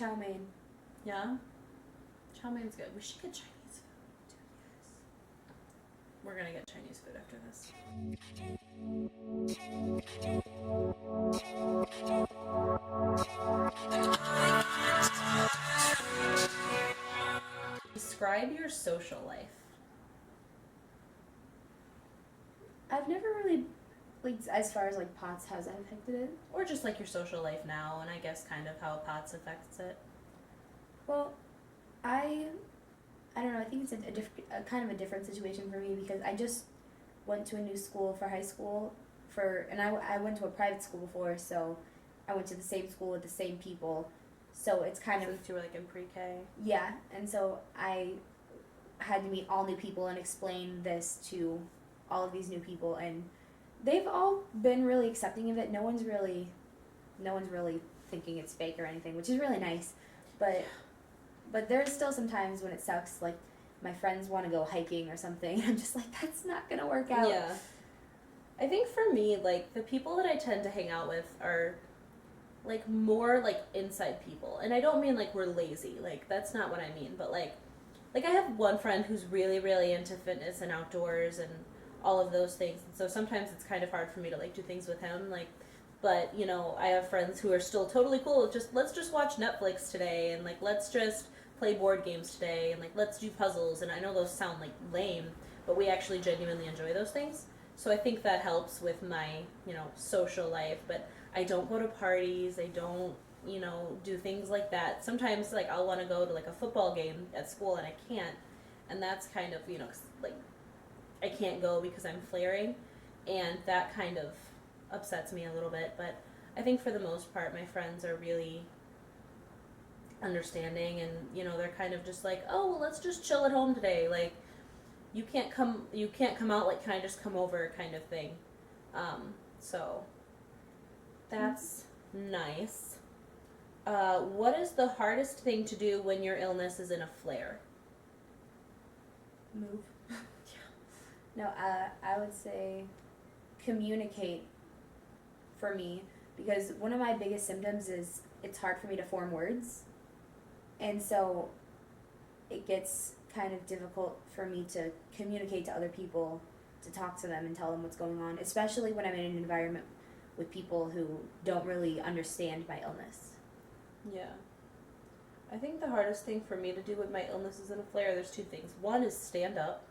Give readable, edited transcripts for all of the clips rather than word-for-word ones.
chow mein. Yeah? Chow mein's good. We should get Chinese food. Dude, yes. We're gonna get Chinese food after this. Describe your social life. I've never really, like, as far as, like, POTS, how's that affected it? Or just like your social life now, and I guess kind of how POTS affects it. Well, I don't know, I think it's a kind of a different situation for me because I just went to a new school for high school and I went to a private school before, so I went to the same school with the same people, so it's kind of... Since you were like in pre-K? Yeah, and so I had to meet all new people and explain this to all of these new people, and they've all been really accepting of it. No one's really thinking it's fake or anything, which is really nice, but there's still some times when it sucks, like my friends want to go hiking or something, and I'm just like, that's not gonna work out. Yeah. I think for me, like, the people that I tend to hang out with are, like, more, like, inside people. And I don't mean, like, we're lazy. Like, that's not what I mean. But, like I have one friend who's really, really into fitness and outdoors and all of those things. And so sometimes it's kind of hard for me to, like, do things with him. Like, but, you know, I have friends who are still totally cool with let's just watch Netflix today. And, like, let's just play board games today. And, like, let's do puzzles. And I know those sound, like, lame, but we actually genuinely enjoy those things. So I think that helps with my, you know, social life, but I don't go to parties, I don't, you know, do things like that. Sometimes, like, I'll want to go to, like, a football game at school and I can't, and that's kind of, you know, like, I can't go because I'm flaring, and that kind of upsets me a little bit, but I think for the most part, my friends are really understanding, and, you know, they're kind of just like, oh, well, let's just chill at home today, like, you can't come out, like, can I just come over kind of thing. So that's nice. What is the hardest thing to do when your illness is in a flare? Move. No, I would say communicate for me, because one of my biggest symptoms is it's hard for me to form words, and so it gets kind of difficult for me to communicate to other people, to talk to them and tell them what's going on, especially when I'm in an environment with people who don't really understand my illness. Yeah. I think the hardest thing for me to do when my illness is in a flare, there's two things. One is stand up,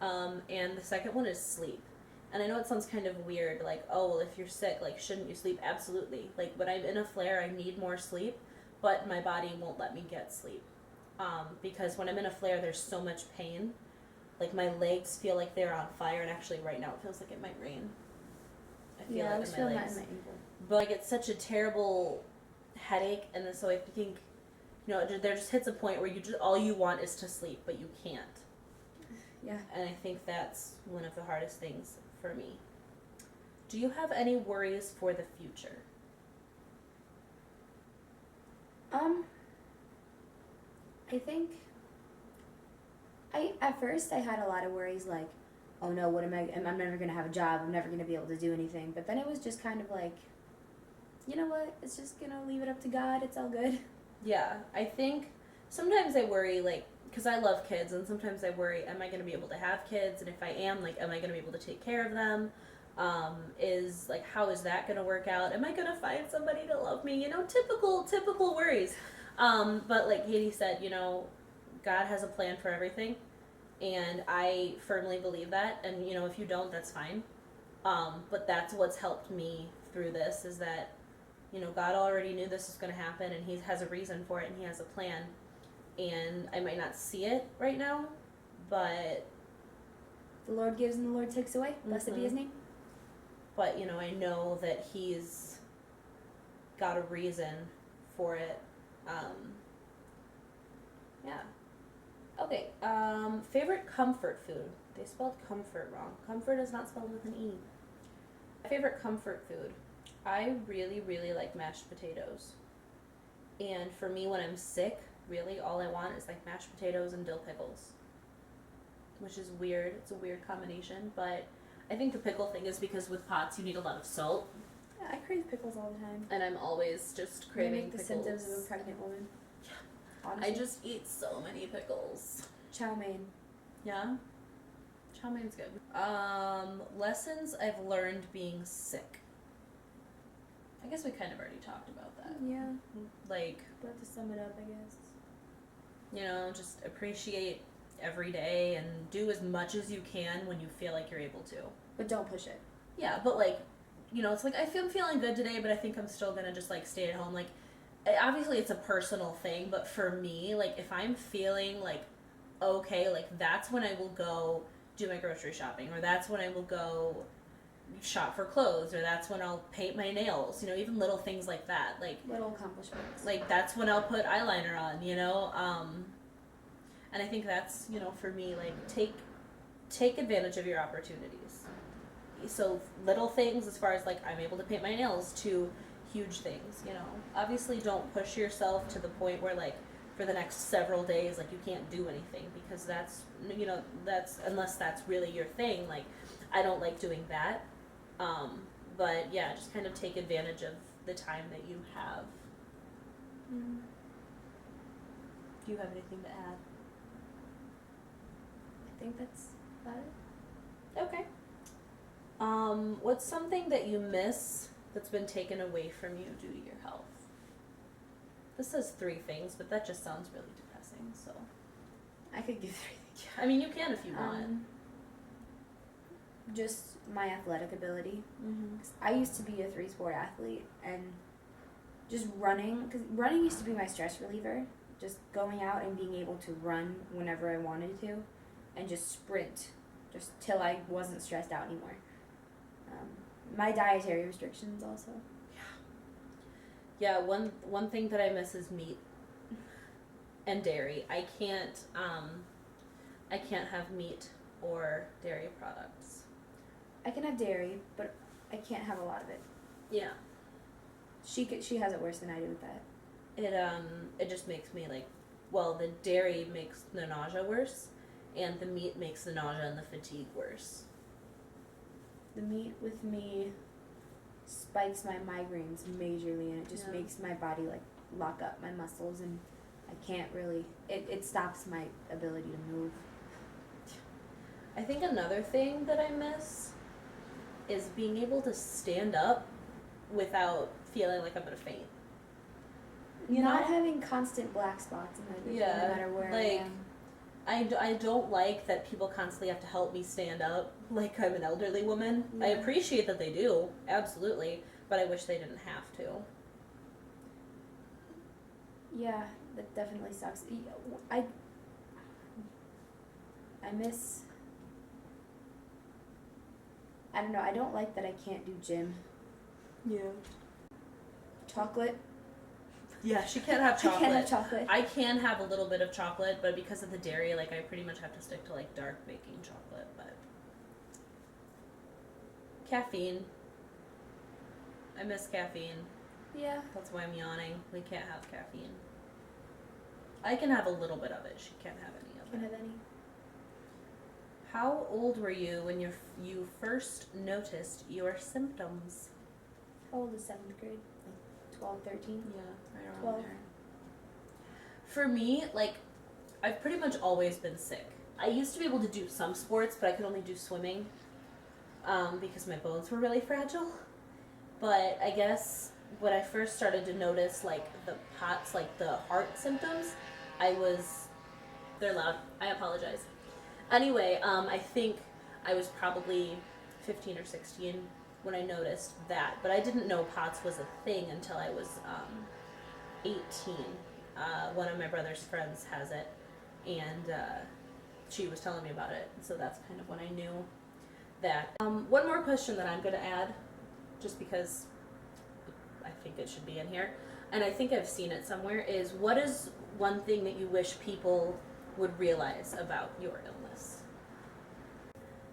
and the second one is sleep. And I know it sounds kind of weird, like, oh, well, if you're sick, like, shouldn't you sleep? Absolutely. Like, when I'm in a flare, I need more sleep, but my body won't let me get sleep. Because when I'm in a flare, there's so much pain. Like, my legs feel like they're on fire, and actually right now it feels like it might rain. I feel I like was in feeling my that legs. in my ankle. But I get such a terrible headache, and then so I think, you know, there just hits a point where all you want is to sleep, but you can't. Yeah. And I think that's one of the hardest things for me. Do you have any worries for the future? I think at first I had a lot of worries, like, oh no, I'm never going to have a job, I'm never going to be able to do anything, but then it was just kind of like, you know what, it's just going to leave it up to God, it's all good. Yeah, I think sometimes I worry, like, because I love kids, and sometimes I worry, am I going to be able to have kids, and if I am, like, am I going to be able to take care of them? How is that going to work out? Am I going to find somebody to love me? You know, typical worries. But like Katie said, you know, God has a plan for everything, and I firmly believe that, and, you know, if you don't, that's fine. But that's what's helped me through this, is that, you know, God already knew this was going to happen, and He has a reason for it, and He has a plan, and I might not see it right now, but the Lord gives and the Lord takes away. Blessed be His name. But, you know, I know that He's got a reason for it. Yeah. Okay, favorite comfort food. They spelled comfort wrong. Comfort is not spelled with an E. Favorite comfort food. I really, really like mashed potatoes. And for me, when I'm sick, really all I want is like mashed potatoes and dill pickles. Which is weird. It's a weird combination, but I think the pickle thing is because with POTS you need a lot of salt. I crave pickles all the time. And I'm always just They craving make the pickles. symptoms of a pregnant woman. I just eat so many pickles. Chow mein. Yeah? Chow mein's good. Lessons I've learned being sick. I guess we kind of already talked about that. Yeah. Like, But to sum it up, I guess. you know, just appreciate every day and do as much as you can when you feel like you're able to. But don't push it. Yeah, but like, you know, it's like I'm feeling good today, but I think I'm still gonna just like stay at home. Like, obviously it's a personal thing, but for me, like if I'm feeling like okay, like that's when I will go do my grocery shopping, or that's when I will go shop for clothes, or that's when I'll paint my nails, you know, even little things like that. Little accomplishments. Like that's when I'll put eyeliner on, you know. And I think that's, you know, for me, like take advantage of your opportunities. So little things as far as like I'm able to paint my nails to huge things, you know. Obviously don't push yourself to the point where like for the next several days like you can't do anything, because that's, you know, that's unless that's really your thing. Like I don't like doing that. But yeah, just kind of take advantage of the time that you have. Mm. Do you have anything to add? I think that's about it. Okay. What's something that you miss that's been taken away from you due to your health? This says 3 things, but that just sounds really depressing, so. I could give 3 things. I mean, you can if you want. Just my athletic ability. Mm-hmm. I used to be a 3-sport athlete, and just running, because running used to be my stress reliever. Just going out and being able to run whenever I wanted to, and just sprint, just till I wasn't stressed out anymore. My dietary restrictions also. Yeah, one thing that I miss is meat and dairy. I can't have meat or dairy products. I can have dairy, but I can't have a lot of it. Yeah. She has it worse than I do with that. It just makes me like, well, the dairy makes the nausea worse, and the meat makes the nausea and the fatigue worse. The meat with me spikes my migraines majorly, and it just makes my body like lock up my muscles, and I can't really, it stops my ability to move. I think another thing that I miss is being able to stand up without feeling like I'm gonna faint. You Not know? having constant black spots in my vision, no matter where like, I am. I don't like that people constantly have to help me stand up like I'm an elderly woman. Yeah. I appreciate that they do, absolutely, but I wish they didn't have to. Yeah, that definitely sucks. I miss, I don't know, I don't like that I can't do gym. Yeah. Chocolate. Yeah, she can't have chocolate. I can't have chocolate. I can have a little bit of chocolate, but because of the dairy, like I pretty much have to stick to like dark baking chocolate. But caffeine. I miss caffeine. Yeah. That's why I'm yawning. We can't have caffeine. I can have a little bit of it. She can't have any of it. Can't have any. How old were you when you first noticed your symptoms? How old is 7th grade? Like 12, 13? Yeah, right around 12. there. For me, like, I've pretty much always been sick. I used to be able to do some sports, but I could only do swimming because my bones were really fragile. But I guess when I first started to notice, like, the POTS, like, the heart symptoms, they're loud. I apologize. Anyway, I think I was probably 15 or 16 when I noticed that, but I didn't know POTS was a thing until I was 18. One of my brother's friends has it, and she was telling me about it, so that's kind of when I knew that. One more question that I'm going to add, just because I think it should be in here, and I think I've seen it somewhere, is what is one thing that you wish people would realize about your illness?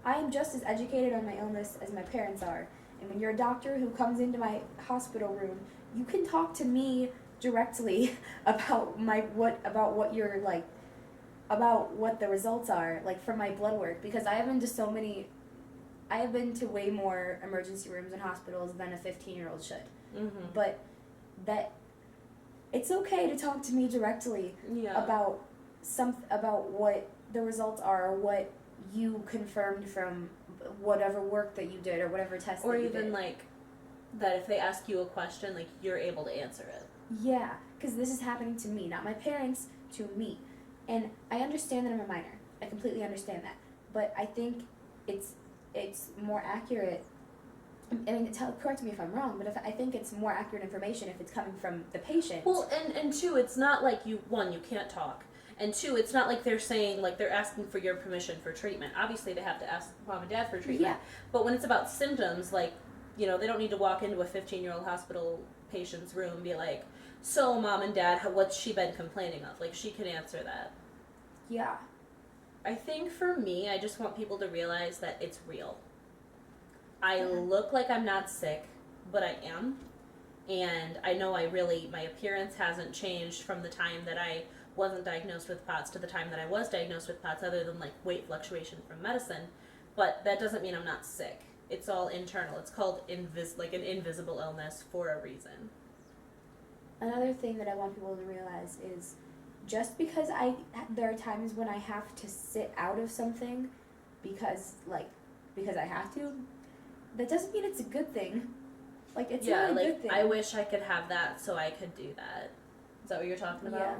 I am just as educated on my illness as my parents are. And when you're a doctor who comes into my hospital room, you can talk to me directly about what you're like, about what the results are, like from my blood work, because I have been to so many I have been to way more emergency rooms and hospitals than a 15-year-old should. Mm-hmm. But that it's okay to talk to me directly about what the results are, or what you confirmed from whatever work that you did or whatever test or that you even did. like that if they ask you a question, like you're able to answer it. Yeah, because this is happening to me, not my parents, to me. And I understand that I'm a minor. I completely understand that. But I think it's more accurate. I mean, correct me if I'm wrong, but I think it's more accurate information if it's coming from the patient. Well, and two, it's not like you can't talk. And two, it's not like they're saying, like, they're asking for your permission for treatment. Obviously, they have to ask mom and dad for treatment. Yeah. But when it's about symptoms, like, they don't need to walk into a 15-year-old hospital patient's room and be like, so, mom and dad, what's she been complaining of? Like, she can answer that. Yeah. I think for me, I just want people to realize that it's real. I look like I'm not sick, but I am. And I know my appearance hasn't changed from the time that I wasn't diagnosed with POTS to the time that I was diagnosed with POTS, other than like weight fluctuation from medicine. But that doesn't mean I'm not sick. It's all internal. It's called an invisible illness for a reason. Another thing that I want people to realize is just because there are times when I have to sit out of something because I have to, that doesn't mean it's a good thing. Like, it's not a good thing. I wish I could have that so I could do that. Is that what you're talking about? Yeah.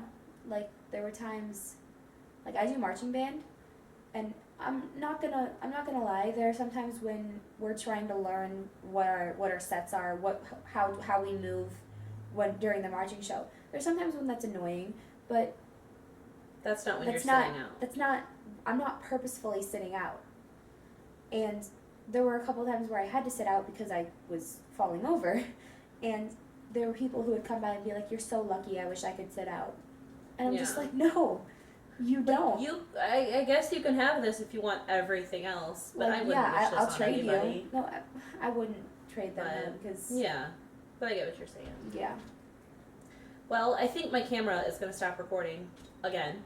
Like, there were times, like, I do marching band, and I'm not gonna lie, there are sometimes when we're trying to learn what our sets are, how we move during the marching show. There's sometimes when that's annoying, but that's not when you're sitting out. I'm not purposefully sitting out. And there were a couple times where I had to sit out because I was falling over, and there were people who would come by and be like, "You're so lucky, I wish I could sit out." And I'm just like, no, you don't. I guess you can have this if you want everything else, but I wouldn't wish this I'll on trade anybody. you. No, I wouldn't trade them because... Yeah, but I get what you're saying. Yeah. Well, I think my camera is going to stop recording again.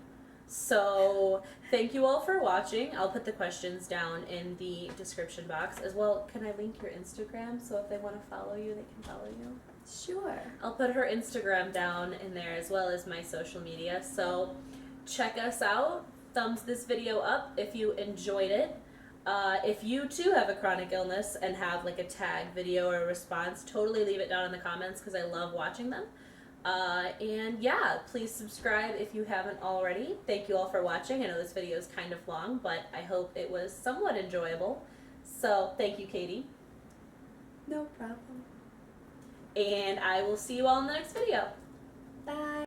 So, thank you all for watching. I'll put the questions down in the description box. As well, can I link your Instagram so if they want to follow you, they can follow you? Sure. I'll put her Instagram down in there as well as my social media. So, check us out. Thumbs this video up if you enjoyed it. If you too have a chronic illness and have like a tag video or a response, totally leave it down in the comments because I love watching them. And yeah, please subscribe if you haven't already. Thank you all for watching. I know this video is kind of long, but I hope it was somewhat enjoyable. So thank you, Katie. No problem. And I will see you all in the next video. Bye.